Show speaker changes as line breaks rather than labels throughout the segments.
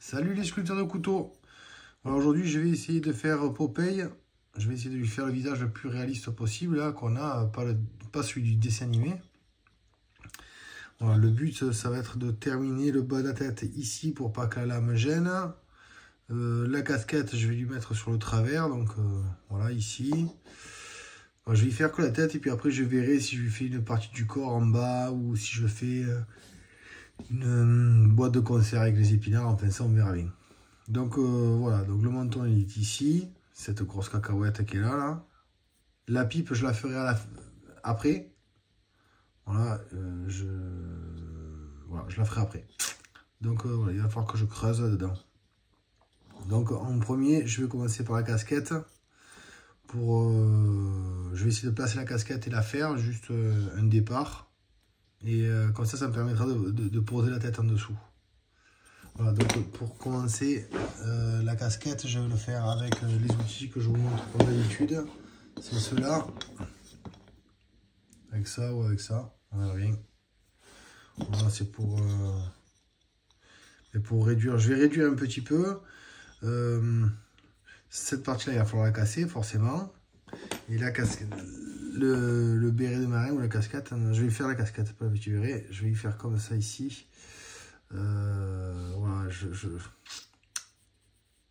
Salut les sculpteurs de couteaux. Alors aujourd'hui je vais essayer de faire Popeye. Je vais essayer de lui faire le visage le plus réaliste possible là qu'on a, pas celui du dessin animé. Voilà, le but ça va être de terminer le bas de la tête ici pour pas que la lame gêne. La casquette je vais lui mettre sur le travers, donc voilà ici. Alors, je vais y faire que la tête et puis après je verrai si je lui fais une partie du corps en bas ou si je fais une boîte de concert avec les épinards, enfin ça on verra bien. Donc voilà, donc le menton il est ici, cette grosse cacahuète qui est là. La pipe je la ferai après. Voilà, je la ferai après. Donc voilà, il va falloir que je creuse là-dedans. Donc en premier, je vais commencer par la casquette. Je vais essayer de placer la casquette et la faire, juste un départ. Et comme ça me permettra de poser la tête en dessous. Voilà, donc pour commencer, la casquette, je vais le faire avec les outils que je vous montre comme d'habitude. C'est ceux-là. Avec ça ou avec ça, on verra bien. Voilà, c'est pour réduire. Je vais réduire un petit peu. Cette partie-là, il va falloir la casser, forcément. Et la casquette, le béret de marin ou la casquette, je vais faire la casquette, pas tu verrais, je vais y faire comme ça ici. Voilà,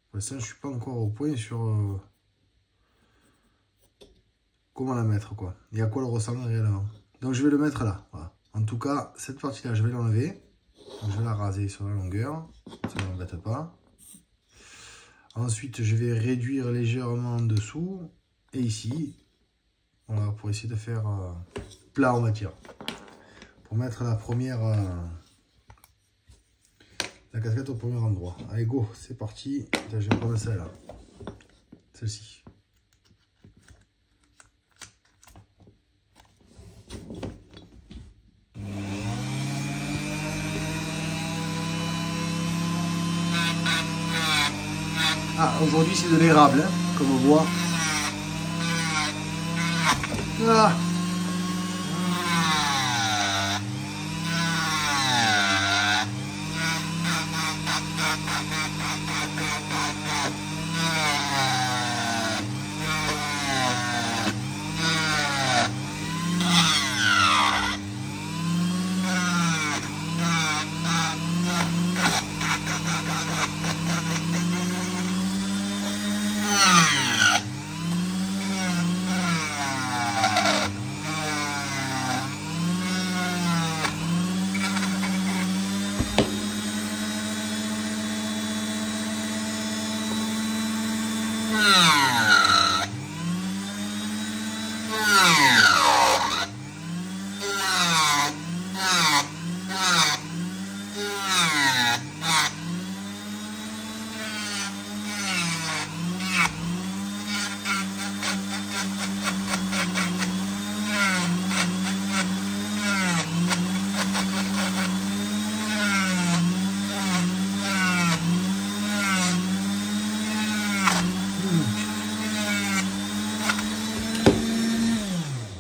pour l'instant, je suis pas encore au point sur comment la mettre, quoi, et à quoi le ressembler réellement. Donc je vais le mettre là, voilà. En tout cas, cette partie-là, je vais l'enlever. Je vais la raser sur la longueur, ça ne m'embête pas. Ensuite, je vais réduire légèrement en dessous et ici. Voilà, pour essayer de faire plat en matière. Pour mettre la première la casquette au premier endroit. Allez go, c'est parti. Je vais prendre celle-là. Celle-ci. Ah, aujourd'hui c'est de l'érable, hein, comme on voit. Ah.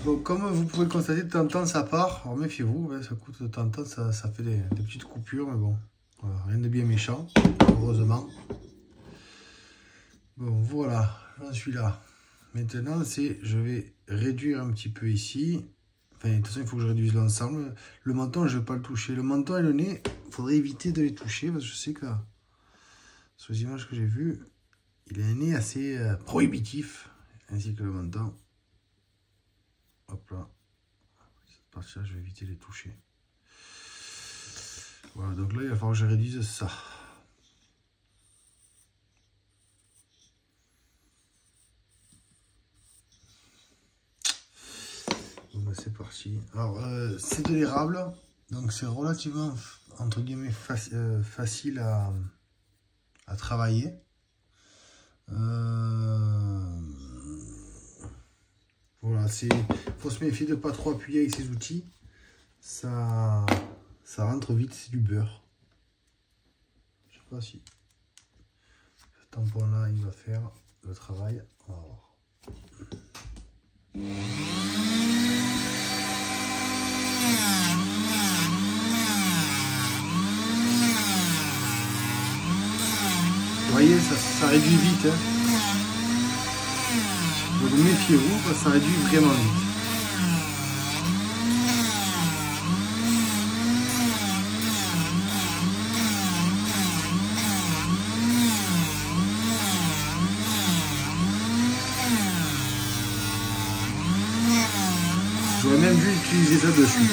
Donc, comme vous pouvez le constater, de temps en temps ça part. Alors méfiez-vous, hein, ça coûte de temps en temps, ça fait des petites coupures, mais bon, voilà, rien de bien méchant, heureusement. Bon, voilà, j'en suis là. Maintenant, je vais réduire un petit peu ici. Enfin, de toute façon, il faut que je réduise l'ensemble. Le menton, je ne vais pas le toucher. Le menton et le nez, il faudrait éviter de les toucher, parce que je sais que, sur les images que j'ai vues, il a un nez assez prohibitif, ainsi que le menton. Hop là, cette partie-là, je vais éviter de les toucher. Voilà, donc là, il va falloir que je réduise ça. Bon, bah, c'est parti. Alors, c'est de l'érable, donc c'est relativement, entre guillemets, facile à travailler. Voilà, faut se méfier de pas trop appuyer avec ces outils. Ça rentre vite, c'est du beurre. Je sais pas si ce tampon là il va faire le travail. On va voir. Vous voyez, ça réduit vite. Hein. Donc méfiez-vous, parce que ça réduit vraiment vite. J'aurais même dû utiliser ça de suite.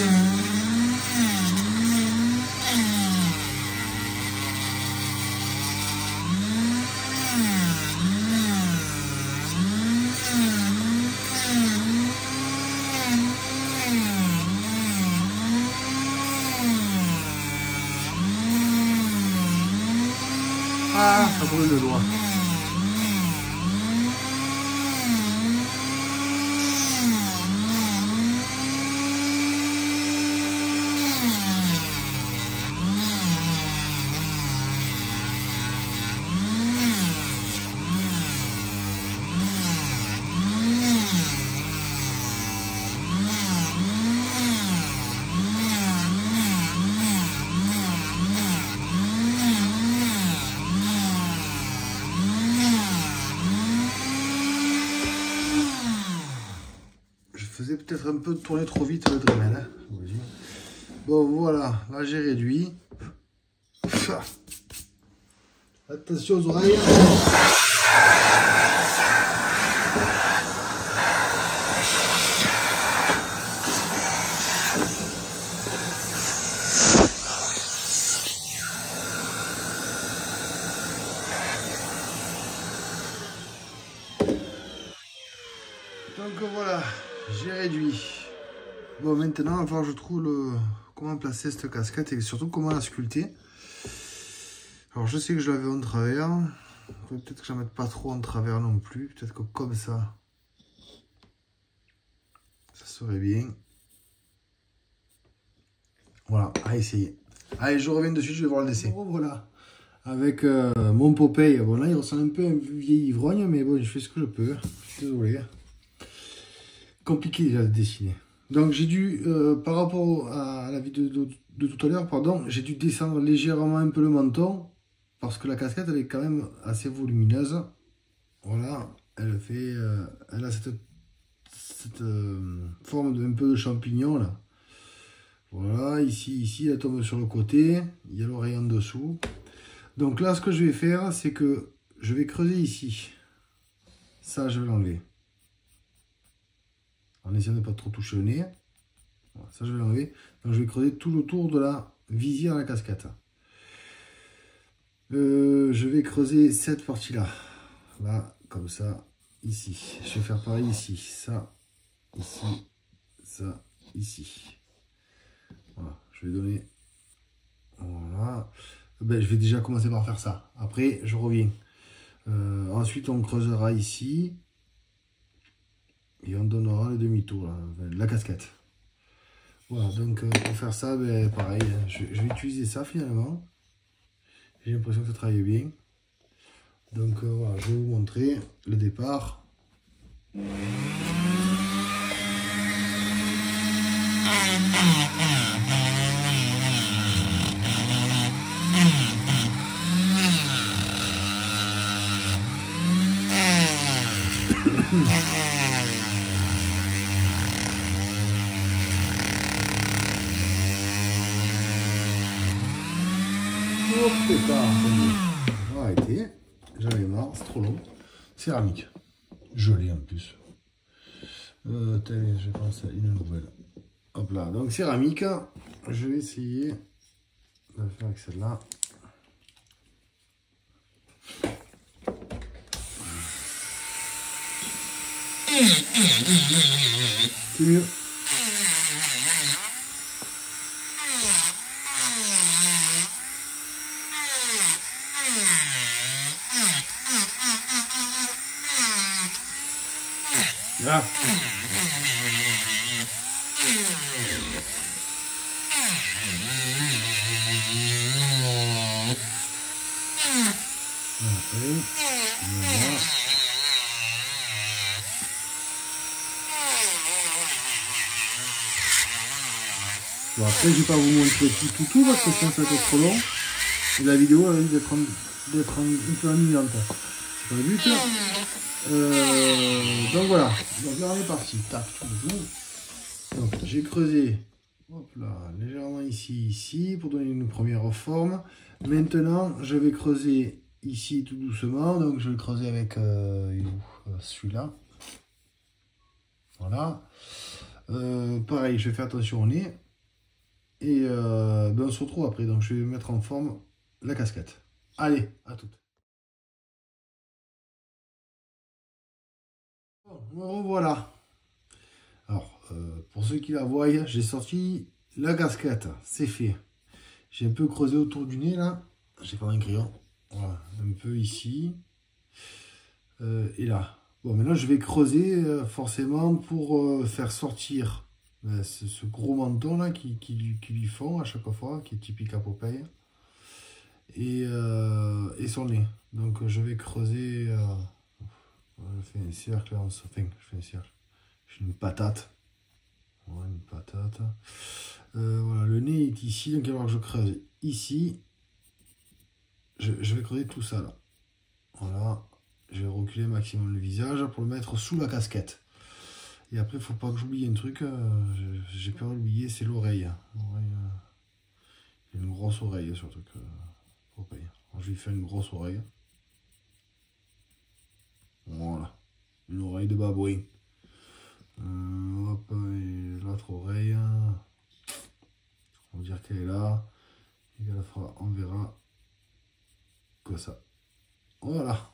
Ah, ça brûle le doigt. Faisais peut-être un peu tourner trop vite le Dremel. Hein. Bon voilà, là j'ai réduit. Attention aux oreilles. Donc voilà, j'ai réduit. Bon, maintenant, il va falloir que je trouve comment placer cette casquette et surtout comment la sculpter. Alors, je sais que je l'avais en travers. Peut-être que je ne la mette pas trop en travers non plus. Peut-être que comme ça serait bien. Voilà, à essayer. Allez, je reviens dessus, je vais voir le dessin. Bon, voilà, avec mon Popeye. Bon, là, il ressemble un peu à un vieil ivrogne, mais bon, je fais ce que je peux. Je suis désolé. Compliqué déjà de dessiner. Donc j'ai dû, par rapport à la vidéo de tout à l'heure, pardon, j'ai dû descendre légèrement un peu le menton, parce que la casquette elle est quand même assez volumineuse. Voilà, elle fait, elle a cette forme d'un peu de champignon là. Voilà, ici elle tombe sur le côté, il y a l'oreille en dessous. Donc là ce que je vais faire, c'est que je vais creuser ici. Ça je vais l'enlever. En essayant de ne pas trop toucher le nez. Voilà, ça je vais l'enlever. Donc je vais creuser tout le tour de la visière à la casquette. Je vais creuser cette partie là. Là, comme ça, ici. Je vais faire pareil ici. Ça, ici, ça, ici. Voilà, je vais donner. Voilà. Ben, je vais déjà commencer par faire ça. Après, je reviens. Ensuite, on creusera ici. Et on donnera le demi-tour, la casquette. Voilà, donc pour faire ça, ben, pareil, je vais utiliser ça finalement. J'ai l'impression que ça travaille bien. Donc voilà, je vais vous montrer le départ. On va arrêter. J'en ai marre, c'est trop long. Céramique. Gelée en plus. Je pense à une nouvelle. Hop là. Donc céramique. Je vais essayer de faire avec celle-là. C'est mieux. Là. Bon, après, je vais pas vous montrer tout parce que sinon ça va être trop long. Et la vidéo, elle risque d'être d'être un peu ennuyante. C'est pas le but. Donc voilà. Donc là on est parti. Tac, donc j'ai creusé. Hop là, légèrement ici, ici, pour donner une première forme. Maintenant, je vais creuser ici tout doucement. Donc je vais creuser avec celui-là. Voilà. Pareil, je vais faire attention au nez. Et ben on se retrouve après. Donc je vais mettre en forme la casquette. Allez, à toutes. Bon, me revoilà. Alors, pour ceux qui la voient, j'ai sorti la casquette. C'est fait. J'ai un peu creusé autour du nez là. J'ai pas un crayon. Voilà, un peu ici. Et là. Bon, maintenant je vais creuser forcément pour faire sortir ce gros menton là qui lui font à chaque fois, qui est typique à Popeye. Et son nez. Donc je vais creuser. Je fais un cercle, enfin, je fais un cercle. Je fais une patate. Voilà, une patate. Voilà, le nez est ici, donc il va falloir que je creuse ici. Je vais creuser tout ça là. Voilà. Je vais reculer maximum le visage pour le mettre sous la casquette. Et après, il ne faut pas que j'oublie un truc. J'ai peur d'oublier, c'est l'oreille. Une grosse oreille surtout. Je vais faire une grosse oreille. Voilà. Une oreille de babouin. Hop, et l'autre oreille. On va dire qu'elle est là. Et à la fois, on verra que ça. Voilà.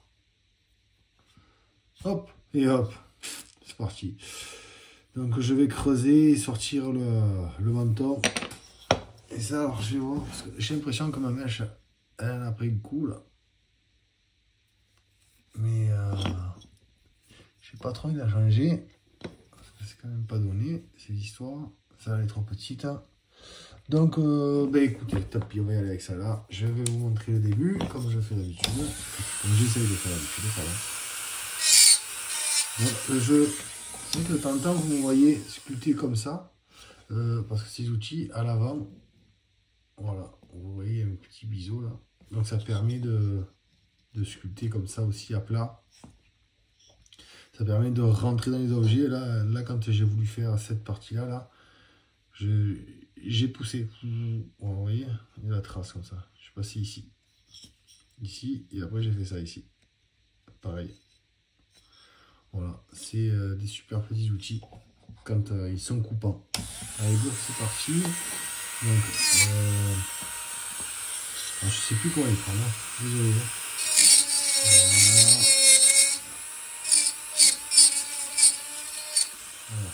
Hop, et hop. C'est parti. Donc je vais creuser et sortir le menton. Et ça, alors je vais voir, parce que j'ai l'impression que ma mèche, elle en a pris le coup là. Mais j'ai pas trop envie de la changer. Parce que c'est quand même pas donné, ces histoires. Ça va être trop petite. Donc, ben écoutez, tant pis, on va y aller avec ça là. Je vais vous montrer le début, comme je fais d'habitude. Comme j'essaye de faire d'habitude, pardon. Donc, le jeu, c'est que de temps en temps, vous me voyez sculpter comme ça. Parce que ces outils, à l'avant, voilà, vous voyez, il y a un petit biseau là. Donc, ça permet de sculpter comme ça aussi à plat. Ça permet de rentrer dans les objets. Là quand j'ai voulu faire cette partie-là, là, j'ai poussé. Vous voyez, il y a la trace comme ça. Je suis passé ici. Ici, et après j'ai fait ça ici. Pareil. Voilà, c'est des super petits outils quand ils sont coupants. Allez, go, c'est parti. Donc, je sais plus comment les prendre. Hein. Désolé. Voilà. Voilà.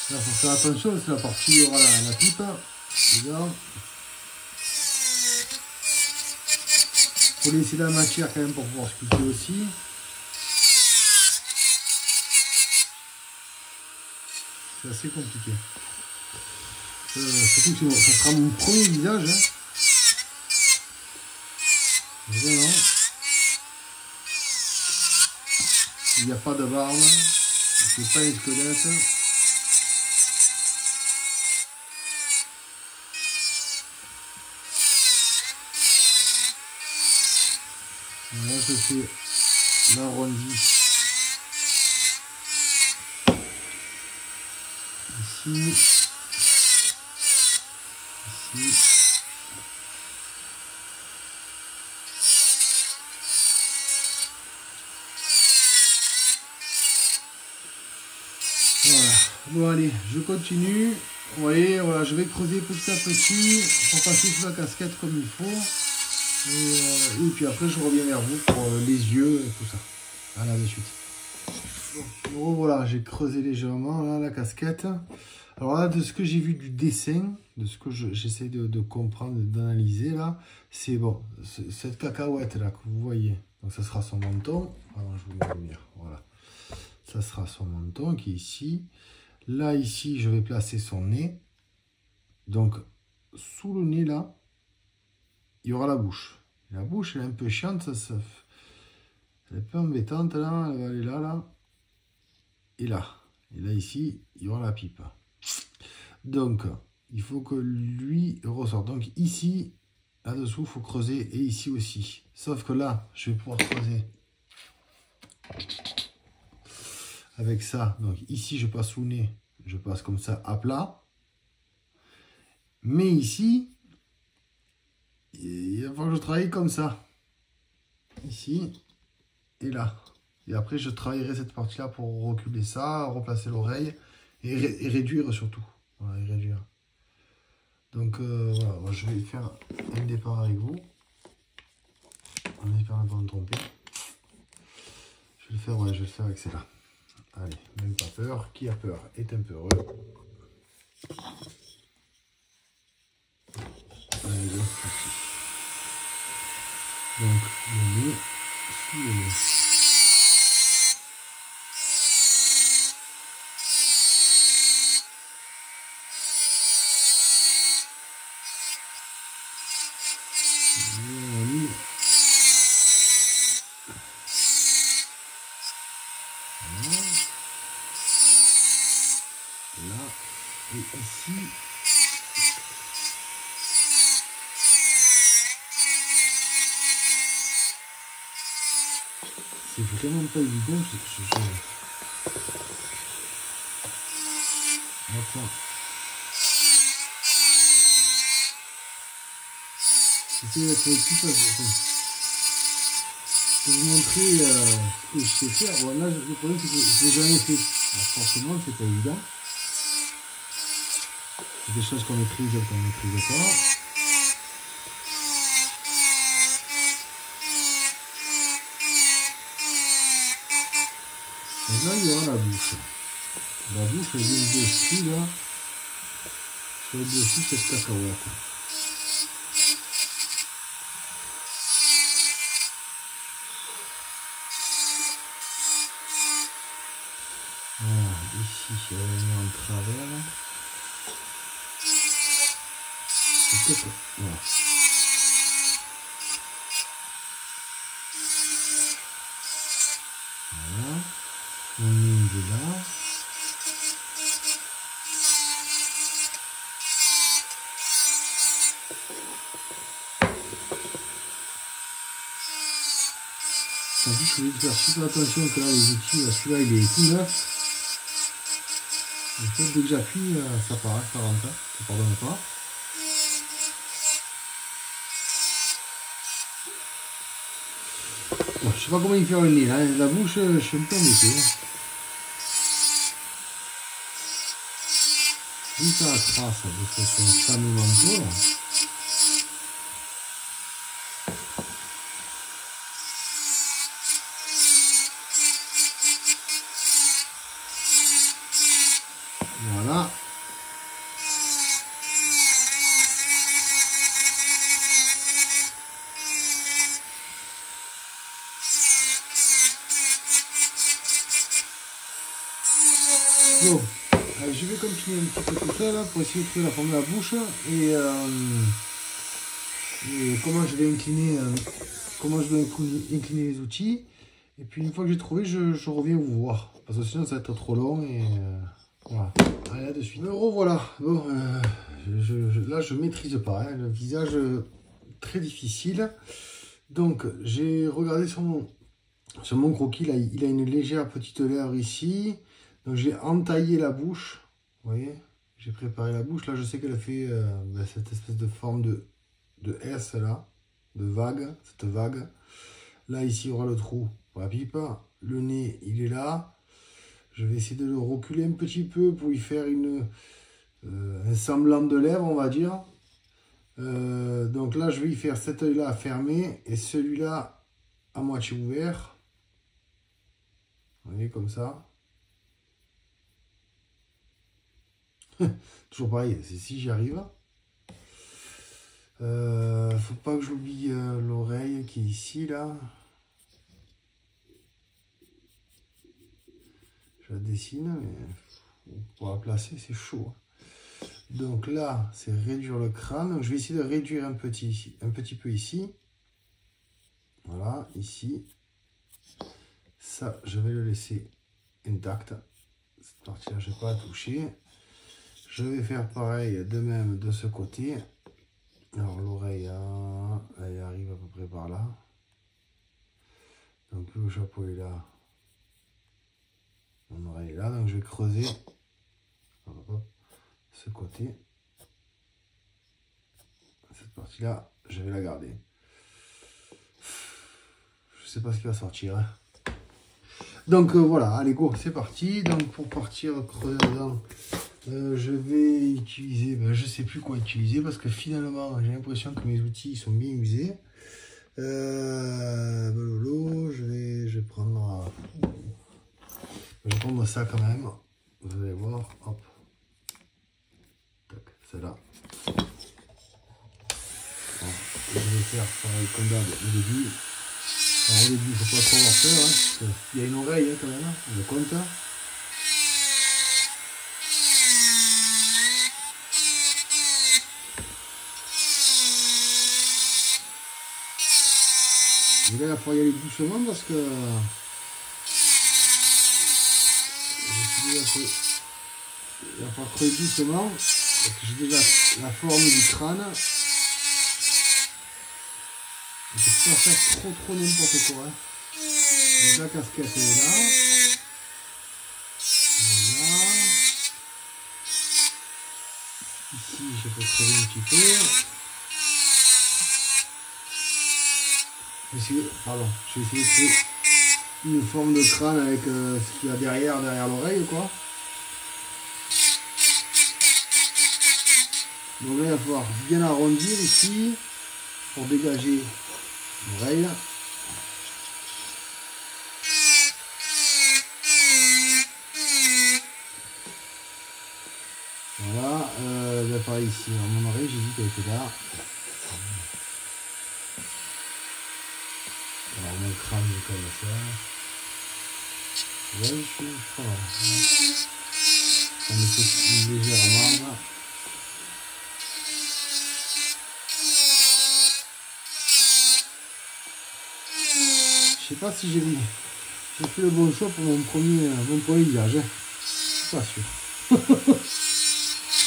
Il faut faire attention, c'est la partie où il y aura la pipe. Regarde. Il faut laisser la matière quand même pour pouvoir sculpter aussi. C'est assez compliqué. Surtout que ça sera mon premier visage. Hein. Vraiment. Il n'y a pas de barbe. C'est pas un squelette. Là, je fais l'arrondi ici, ici. Voilà. Bon allez, je continue. Vous voyez, voilà, je vais creuser petit à petit pour passer sous la casquette comme il faut. Et puis après, je reviens vers vous pour les yeux et tout ça. À la de suite. Bon, voilà, j'ai creusé légèrement là, la casquette. Alors là, de ce que j'ai vu du dessin, de ce que j'essaie de comprendre, d'analyser là, c'est bon, cette cacahuète là que vous voyez. Donc ça sera son menton. Alors, je vous mets la lumière. Voilà. Ça sera son menton qui est ici. Là, ici, je vais placer son nez. Donc, sous le nez là, il y aura la bouche. La bouche, elle est un peu chiante. Elle est un peu embêtante là, elle va aller là, là. Et là. Et là ici, il y aura la pipe. Donc, il faut que lui ressorte. Donc ici, là-dessous, il faut creuser. Et ici aussi. Sauf que là, je vais pouvoir creuser. Avec ça. Donc ici, je passe sous nez. Je passe comme ça à plat. Mais ici, il va falloir que je travaille comme ça. Ici et là. Et après, je travaillerai cette partie-là pour reculer ça, replacer l'oreille et réduire surtout. Voilà, et réduire. Donc voilà, moi, je vais faire un départ avec vous. En espérant ne pas me tromper. Je vais le faire, ouais, je vais le faire avec celle-là. Allez, même pas peur. Qui a peur est un peu heureux. Allez, donc, ici. Donc, le nez, sous le nez. Là, et ici. C'est vraiment pas évident. Attends. J'essaie d'être plus facile. Je vais vous montrer ce que je sais faire. Bon, là, le problème, c'est que je ne l'ai jamais fait. Alors, forcément, c'est pas évident. C'est des choses qu'on maîtrise et qu'on ne maîtrise pas. Maintenant, il y aura la bouche. La bouche, elle vient dessus, là. Sur le dessus, cette cacahuète. Voilà, ici, elle va venir en travers. Voilà. Voilà. On met de là. T'as vu, je voulais faire super attention que là, les outils, celui-là, il est tout neuf. En fait, dès que j'appuie, ça part, ça rentre, ça pardonne pas. Bon, je sais pas comment il fait le nez, là. La bouche, je suis un peu embêté. Juste à la trace, de son fameux manteau, là. Voilà. Bon, je vais continuer un petit peu tout ça là pour essayer de trouver la forme de la bouche et comment je vais incliner les outils. Et puis une fois que j'ai trouvé, je reviens vous voir parce que sinon ça va être trop long et voilà. Allez, là de suite. Me revoilà. Bon, là je maîtrise pas, hein, le visage très difficile. Donc j'ai regardé sur mon croquis là, il a une légère petite lèvre ici. Donc j'ai entaillé la bouche, vous voyez, j'ai préparé la bouche. Là je sais qu'elle a fait cette espèce de forme de S là, de vague, cette vague. Là ici il y aura le trou pour la pipe, le nez il est là. Je vais essayer de le reculer un petit peu pour y faire un semblant de lèvre on va dire. Donc là je vais y faire cet œil là fermé et celui-là à moitié ouvert. Vous voyez comme ça. Toujours pareil, c'est si j'y arrive. Faut pas que j'oublie l'oreille qui est ici là. Je la dessine, mais pour la placer c'est chaud. Donc là, c'est réduire le crâne. Donc je vais essayer de réduire un petit peu ici. Voilà, ici.
Ça, je vais le laisser intact. Cette partie-là, je ne vais pas la toucher. Je vais faire pareil de même de ce côté. Alors l'oreille, elle arrive à peu près par là. Donc le chapeau est là. Mon oreille est là. Donc je vais creuser ce côté. Cette partie-là, je vais la garder. Je sais pas ce qui va sortir. Hein. Donc voilà, allez go, c'est parti. Donc pour partir creuser dedans, je vais utiliser, je sais plus quoi utiliser parce que finalement j'ai l'impression que mes outils sont bien usés. Je vais prendre ça quand même. Vous allez voir, hop, c'est là. Je vais faire pareil comme d'hab au début. Alors au début, il ne faut pas trop avoir peur, hein, parce qu'il y a une oreille hein, quand même, on le compte. Et là, il va falloir y aller doucement parce que il va falloir creuser doucement parce que j'ai déjà la forme du crâne. Il ne faut pas faire trop n'importe quoi. Hein. Donc la casquette est là. Voilà. Ici, je peux creuser un petit peu. Je vais essayer de créer une forme de crâne avec ce qu'il y a derrière l'oreille, quoi. Donc là, il va falloir bien arrondir ici pour dégager l'oreille. Voilà, par ici, alors, mon oreille, j'ai dit qu'elle était là. Alors mon crâne est comme ça. Ouais, je suis fort. Ça me fait légèrement. Je sais pas si j'ai fait le bon choix pour mon premier visage. Hein. Je suis pas sûr.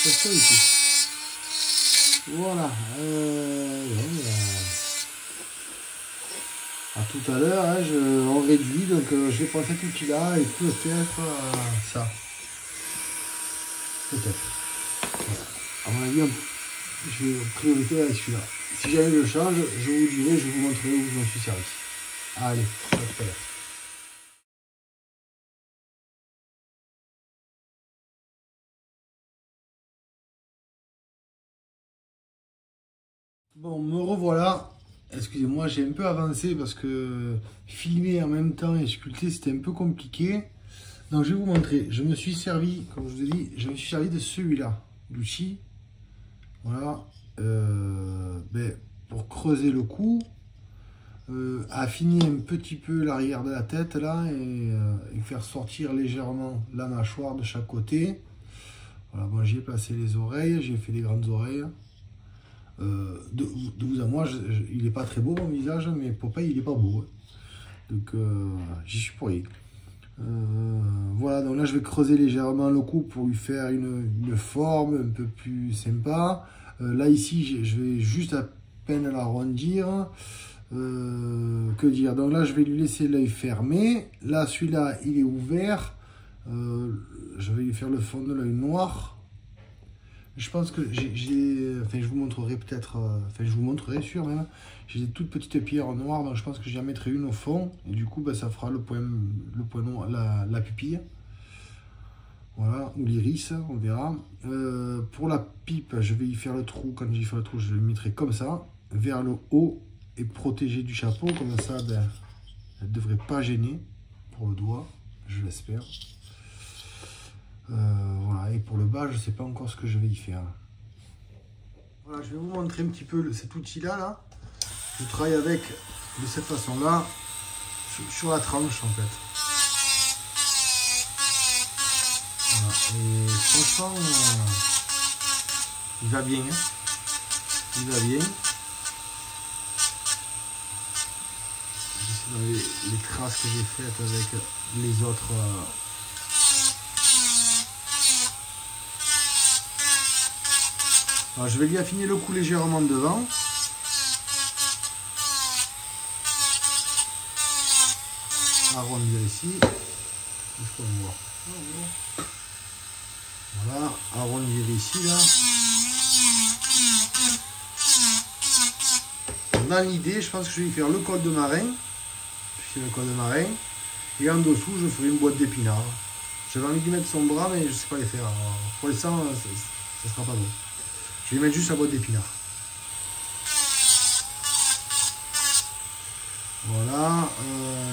C'est ça ici. Voilà. À tout à l'heure, hein, on réduit, donc je vais prendre cet outil-là et peut-être ça. Peut-être. Voilà. À mon avis, je vais priorité avec celui-là. Si jamais je le change, je vous dirai, je vous montrerai où je m'en suis servi. Allez, à tout à l'heure. Bon, me revoilà. Excusez-moi, j'ai un peu avancé parce que filmer en même temps et sculpter, c'était un peu compliqué. Donc, je vais vous montrer. Je me suis servi, comme je vous ai dit, je me suis servi de celui-là, d'outil. Voilà. Pour creuser le cou, affiner un petit peu l'arrière de la tête, là, et faire sortir légèrement la mâchoire de chaque côté. Voilà, bon, j'y ai placé les oreilles, j'ai fait des grandes oreilles. De vous à moi, il n'est pas très beau mon visage, mais Popeye il est pas beau. Hein. Donc j'y suis pour rien. Voilà, donc là je vais creuser légèrement le cou pour lui faire une forme un peu plus sympa. Là ici, je vais juste à peine l'arrondir. Que dire? Donc là je vais lui laisser l'œil fermé. Là celui-là il est ouvert. Je vais lui faire le fond de l'œil noir. Je pense que je vous montrerai peut-être, je vous montrerai sûr même, j'ai des toutes petites pierres noires, donc je pense que j'en mettrai une au fond, et du coup, ça fera le point noir, la pupille. Voilà, ou l'iris, on verra. Pour la pipe, je vais y faire le trou, quand j'y fais le trou, je le mettrai comme ça, vers le haut, et protégé du chapeau, comme ça, elle ne devrait pas gêner pour le doigt, je l'espère. Voilà, et pour le bas, je ne sais pas encore ce que je vais y faire. Voilà, je vais vous montrer un petit peu cet outil-là. Là. Je travaille avec de cette façon-là, sur la tranche en fait. Voilà. Et franchement, il va bien. Hein. Il va bien. J'essaie
les traces que j'ai faites avec les autres. Alors, je vais lui affiner le cou légèrement devant. Arrondir ici. Est-ce qu'on voit? Voilà, arrondir ici là. Dans l'idée, je pense que je vais faire le col de marin. Je fais le col de marin. Et en dessous, je ferai une boîte d'épinards. J'avais envie de mettre son bras, mais je ne sais pas les faire. Alors, pour l'instant, ça ne sera pas bon. Je vais mettre juste la boîte d'épinards. Voilà.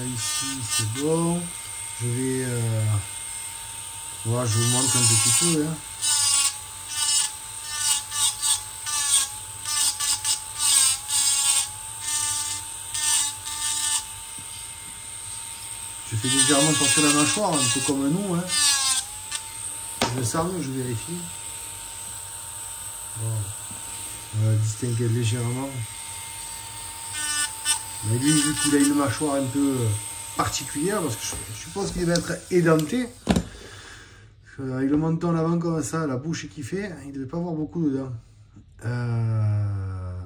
Ici, c'est bon. Je vais... voilà, je vous montre un petit peu. Hein. Je fais légèrement sortir la mâchoire, un peu comme nous. Hein. Je le sens, je vérifie. Bon. On va distinguer légèrement. Mais lui, vu qu'il a une mâchoire un peu particulière, parce que je suppose qu'il va être édenté. Avec le menton en avant comme ça, la bouche qu'il fait, il ne devait pas avoir beaucoup dedans.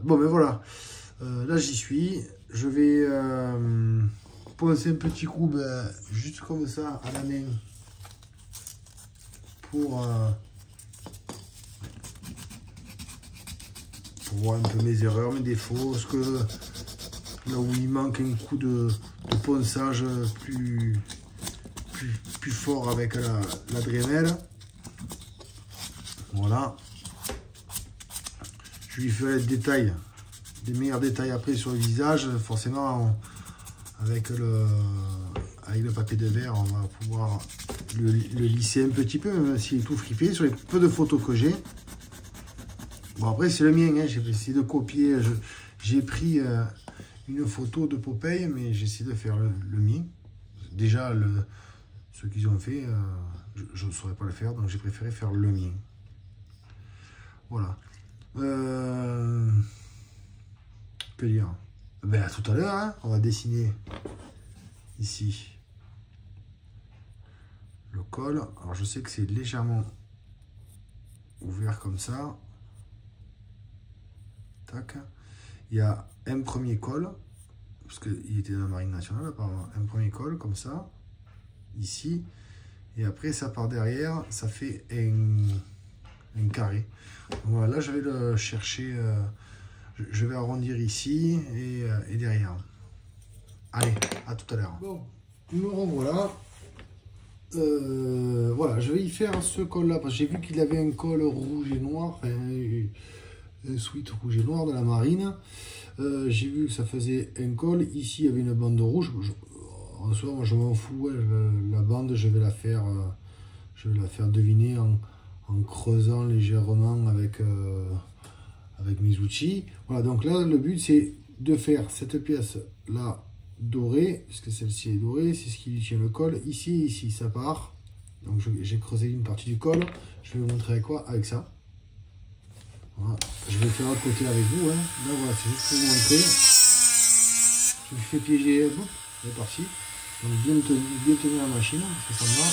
Bon, mais voilà. Là, j'y suis. Je vais poncer un petit coup, juste comme ça, à la main. Pour voir un peu mes erreurs, mes défauts. Parce que là où il manque un coup de ponçage plus fort avec la Dremel. Voilà. Je lui ferai des meilleurs détails après sur le visage. Forcément, avec le papier de verre, on va pouvoir le lisser un petit peu, même s'il est tout fripé, sur les peu de photos que j'ai. Bon, après, c'est le mien, hein. J'ai essayé de copier. J'ai pris une photo de Popeye, mais j'ai essayé de faire le mien. Déjà, ce qu'ils ont fait, je ne saurais pas le faire, donc j'ai préféré faire le mien. Voilà. Que dire? Ben, à tout à l'heure, hein, on va dessiner ici le col. Alors, je sais que c'est légèrement ouvert comme ça. Tac. Il y a un premier col, parce qu'il était dans la marine nationale, apparemment. Un premier col, comme ça, ici. Et après, ça part derrière, ça fait un carré. Donc, voilà, là, je vais le chercher. Je vais arrondir ici et derrière. Allez, à tout à l'heure. Bon, me revoilà. Voilà, je vais y faire ce col-là, parce que j'ai vu qu'il avait un col rouge et noir, enfin, un sweat rouge et noir de la marine. J'ai vu que ça faisait un col. Ici, il y avait une bande rouge. En soi, moi, je m'en fous. La bande, je vais la faire deviner en creusant légèrement avec mes outils. Voilà, donc là, le but, c'est de faire cette pièce-là dorée, puisque celle-ci est dorée, c'est ce qui lui tient le col. Ici et ici, ça part. Donc, j'ai creusé une partie du col. Je vais vous montrer avec quoi? Avec ça. Voilà. Je vais le faire à côté avec vous. Hein. Là, voilà, c'est juste pour vous montrer. Je me fais piéger. Bon, c'est parti. Donc, bien tenir la machine, parce que ça me va.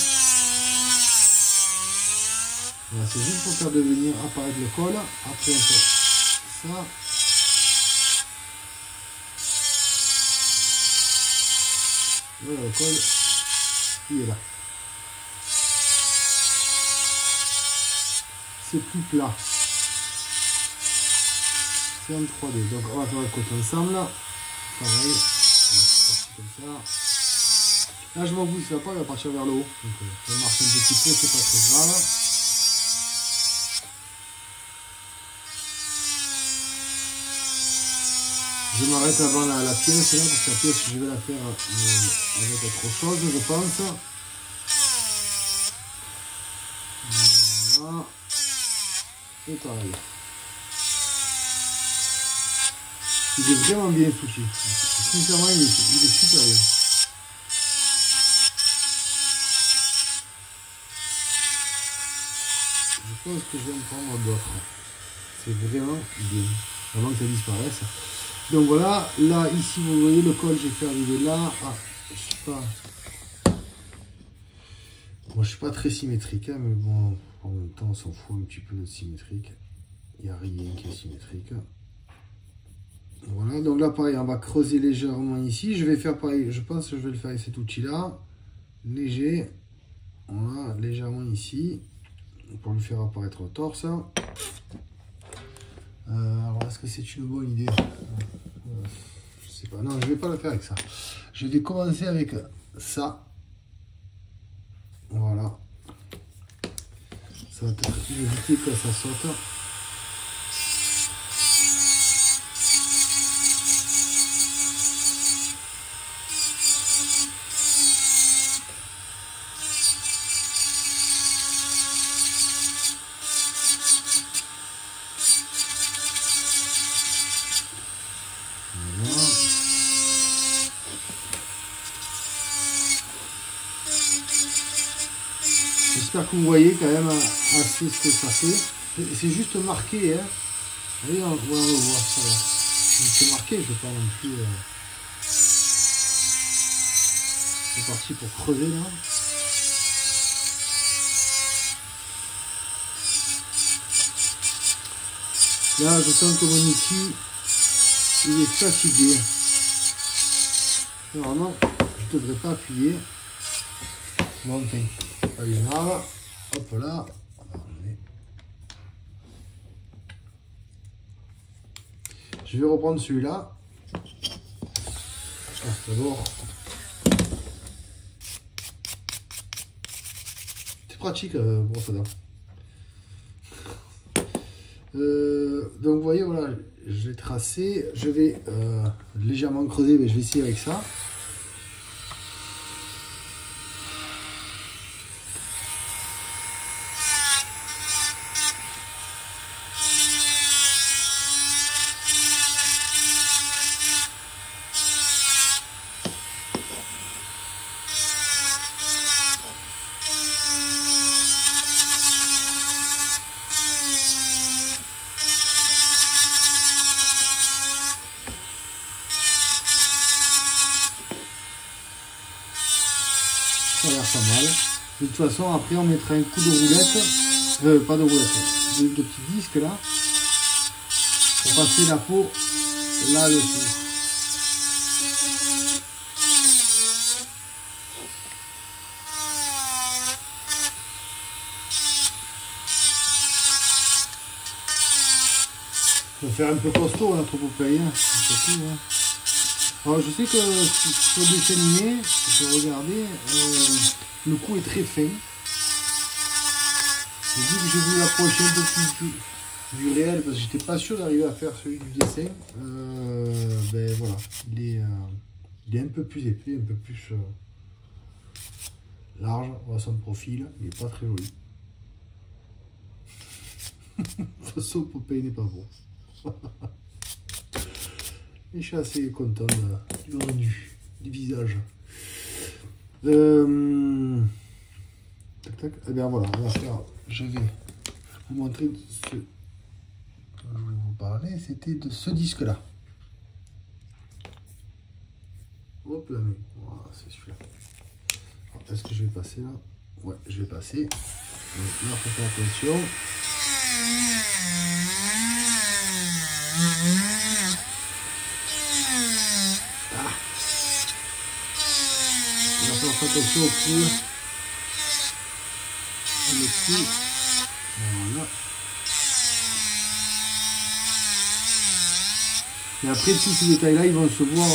Voilà, c'est juste pour faire devenir apparaître le col. Après, on fait ça. Voilà, le col, il est là. C'est plus plat. C'est en 3D. Donc, on va faire le côté ensemble. Pareil. Comme ça. Là, je m'en fous, si ça va pas, il va partir vers le haut. Donc, ça marche un petit peu, c'est pas très grave. Je m'arrête avant la pièce là, parce que la pièce je vais la faire avec autre chose, je pense. Voilà. Et pareil. Il est vraiment bien foutu. Sincèrement, il est super bien. Je pense que je vais en prendre d'autres. C'est vraiment bien. Avant que ça disparaisse.
Donc voilà, là, ici, vous voyez le col, j'ai fait arriver là. Ah, je sais pas. Moi, je suis pas très symétrique, hein, mais bon, en même temps, on s'en fout un petit peu d'être symétrique. Il n'y a rien qui est symétrique. Voilà, donc là, pareil, on va creuser légèrement ici. Je vais faire pareil, je pense que je vais le faire avec cet outil-là. Léger. Voilà, légèrement ici. Pour lui faire apparaître le torse. Alors, est-ce que c'est une bonne idée? Je sais pas. Non, je vais pas le faire avec ça. Je vais commencer avec ça. Voilà. Ça va peut-être éviter que ça saute. J'espère que vous voyez quand même assez ce que ça fait. C'est juste marqué, hein. Vous voyez, on va le voir, ça va. C'est marqué, je ne vais pas non plus. C'est parti pour creuser là. Là, je sens que mon outil, il est fatigué. Normalement, je ne devrais pas appuyer. Bon, enfin, pas grave. Hop là. Je vais reprendre celui-là. D'abord. C'est pratique, brosse à dents. Donc vous voyez, voilà, je l'ai tracé. Je vais légèrement creuser, mais je vais essayer avec ça. Ça a l'air pas mal. De toute façon, après, on mettra un coup de roulette. Pas de roulette, de petits disques là. Pour passer la peau là-dessus. Ça va faire un peu costaud notre Popeye. C'est tout, hein. Alors je sais que sur le dessin animé, si vous regardez, le coup est très fin. Et vu que j'ai voulu l'approcher un peu plus du réel, parce que j'étais pas sûr d'arriver à faire celui du dessin, ben voilà, il est un peu plus épais, un peu plus large, on voit son profil, il n'est pas très joli. De toute façon, Popeye n'est pas beau. Et je suis assez content du rendu, du visage. Tac, tac. Et bien voilà, on va faire. Je vais vous montrer ce que je voulais vous parler. C'était de ce disque-là. Hop là, voilà, c'est celui-là. Est-ce que je vais passer là? Ouais, je vais passer. Donc, là, il faut faire attention. On va faire attention au coup. Le coup. Voilà. Et après, tous ces détails-là, ils vont se voir.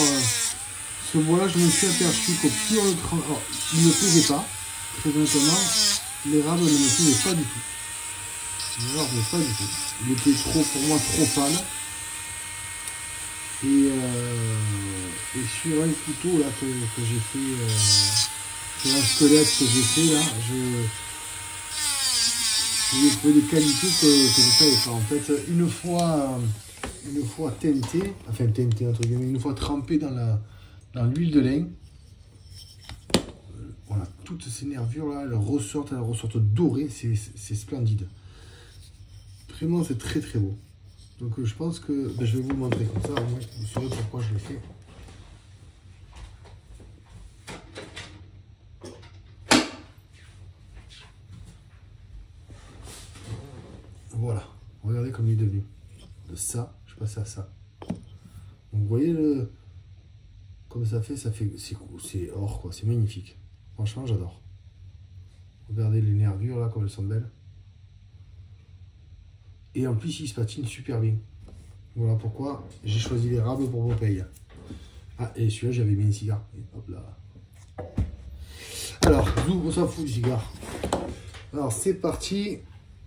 Ce bois-là, je me suis aperçu qu'au plus on le trempe. Alors, il ne me plaisait pas. Très honnêtement, l'érable ne me plaisait pas du tout. L'érable, pas du tout. Il était trop, pour moi, trop pâle. Et sur un couteau là que j'ai fait, sur un squelette que j'ai fait là, j'ai trouvé des qualités que je ne savais pas. En fait, une fois teinté, enfin teinté entre guillemets, une fois trempé dans l'huile de lin, voilà, toutes ces nervures là, elles ressortent dorées, c'est splendide. Vraiment, c'est très très beau. Donc je pense que je vais vous le montrer comme ça, au moins vous saurez pourquoi je l'ai fait. Voilà, regardez comme il est devenu. De ça, je passe à ça. Donc, vous voyez comme ça fait, c'est or quoi, c'est magnifique. Franchement, j'adore. Regardez les nervures là, comme elles sont belles. Et en plus, il se patine super bien. Voilà pourquoi j'ai choisi l'érable pour Popeye. Ah, et celui-là, j'avais mis un cigare. Et hop là. Alors, d'où on s'en fout du cigare. Alors, c'est parti.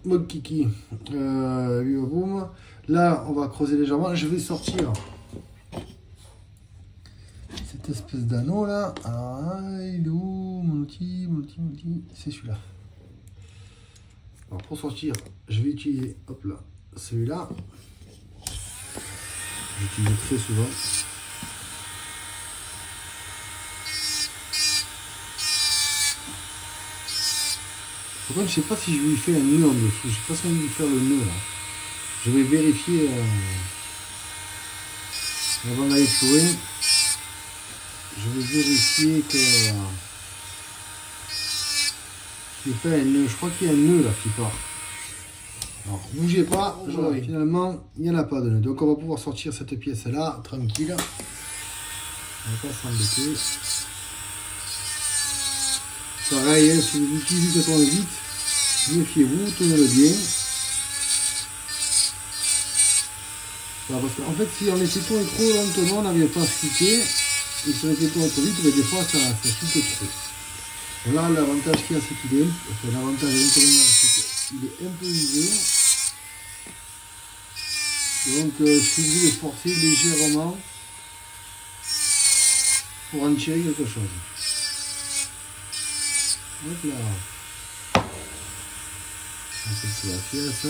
Mode kiki. Boum. Là, on va creuser légèrement. Je vais sortir cette espèce d'anneau là. Ah, il est où mon outil? C'est celui-là. Alors, pour sortir, je vais utiliser, hop là, celui-là. J'utilise très souvent. Par contre, je sais pas si je lui fais un nœud en dessous. Je sais pas si on va lui faire le nœud là. Je vais vérifier avant d'aller trouver. Je vais vérifier que il n'y a pas un nœud. Je crois qu'il y a un nœud là qui part. Alors, bougez pas. Finalement, il n'y en a pas de nœud. Donc, on va pouvoir sortir cette pièce là tranquille. On va pas s'embêter. Pareil, hein, si vous utilisez que tourne vite, méfiez-vous, tournez-le bien. Voilà, parce qu'en fait, si on laissait tourner trop lentement, on n'arrive pas à se cliquer. Et si on laissait tourner trop vite, mais des fois, ça chute trop. Voilà, l'avantage qu'il y a, c'est qu'il est, l'avantage de l'inconvénient, c'est qu'il est un peu usé. Donc, je suis obligé de forcer légèrement pour en tirer quelque chose. Hop là. On fait tout la pièce.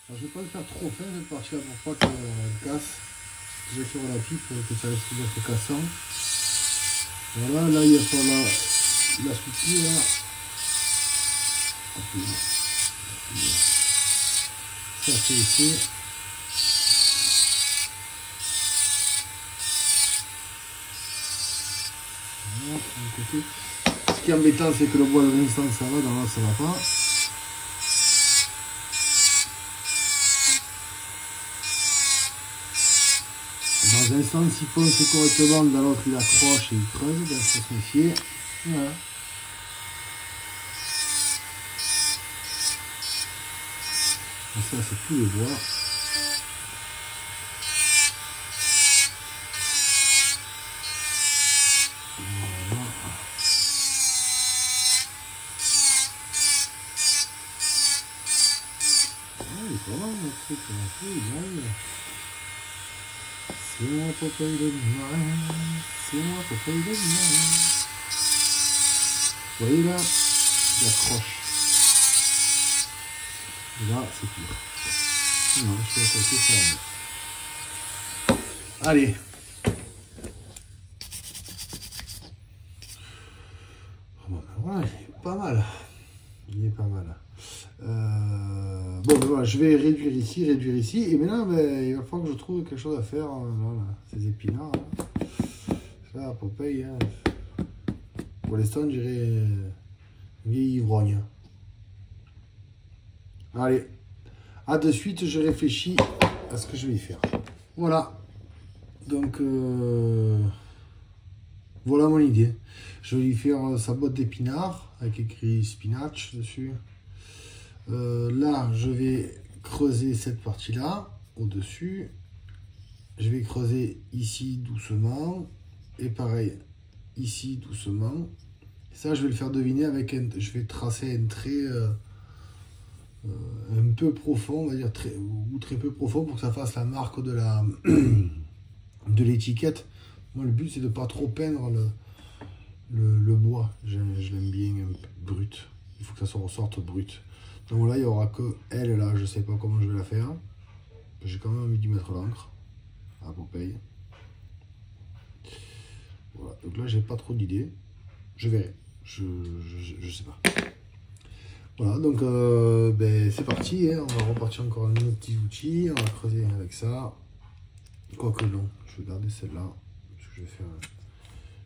Alors, je ne vais pas le faire trop fin cette partie là pour pas qu'elle casse. Je vais faire la pipe pour que ça risque d'être cassant. Voilà, là il y a sur la structure là. Ça c'est ici. Voilà, d'un côté. Ce qui est embêtant, c'est que le bois de l'instant ça va, dans là ça va pas. Dans un sens, il fonce correctement, dans l'autre il accroche et il creuse, donc il faut se méfier. Voilà. Et ça, c'est tout le bois. Voilà. Ah, il est pas mal le truc, il est mal. C'est moi Popeye de demain, c'est moi Popeye de demain. Vous voyez là, il accroche. Et là, c'est pire. Non, je vais passer ça. Allez. Bon, ben voilà, il est pas mal. Il est pas mal. Bon, ben voilà, je vais réduire ici, et maintenant, ben, il va falloir que je trouve quelque chose à faire. Voilà, ces épinards. Ça, Popeye, hein. Pour l'instant, je dirais vieille ivrogne. Allez, à de suite, je réfléchis à ce que je vais y faire. Voilà. Donc, voilà mon idée. Je vais lui faire sa boîte d'épinards avec écrit spinach dessus. Là, je vais creuser cette partie-là, au-dessus. Je vais creuser ici doucement. Et pareil, ici doucement. Et ça, je vais le faire deviner avec je vais tracer un trait un peu profond, on va dire très peu profond, pour que ça fasse la marque de l'étiquette Moi, le but, c'est de pas trop peindre le bois. Je l'aime bien un peu brut. Il faut que ça se ressorte brut. Donc là, il n'y aura que elle, là. Je sais pas comment je vais la faire. J'ai quand même envie d'y mettre l'encre à Popeye. Voilà. Donc là, j'ai pas trop d'idées. Je verrai. Je sais pas. Voilà, donc ben, c'est parti. Hein. On va repartir encore avec nos petits outils. On va creuser avec ça. Quoique non, je vais garder celle-là. Je vais faire...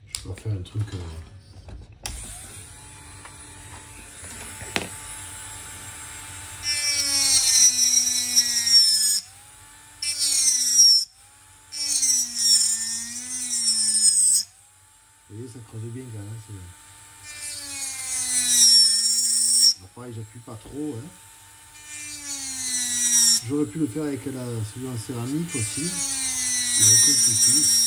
Je vais faire un truc... Vous voyez, ça creuse bien quand même. Pareil, j'appuie pas trop. Hein. J'aurais pu le faire avec celui en céramique aussi. Il n'y a aucun souci.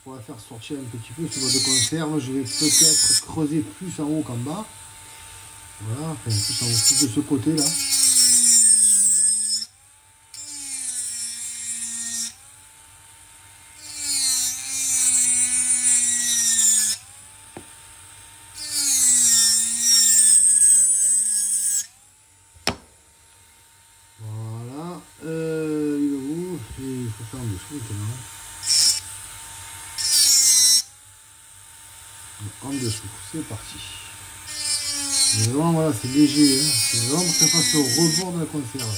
Pour la faire sortir un petit peu ce bois de conserve, je vais peut-être creuser plus en haut qu'en bas. Voilà, enfin plus en haut, plus de ce côté là. Voilà, il faut faire en dessous maintenant. En dessous, c'est parti. Mais vraiment, voilà, c'est léger, hein. C'est vraiment pour que ça fasse le rebord de la conserve.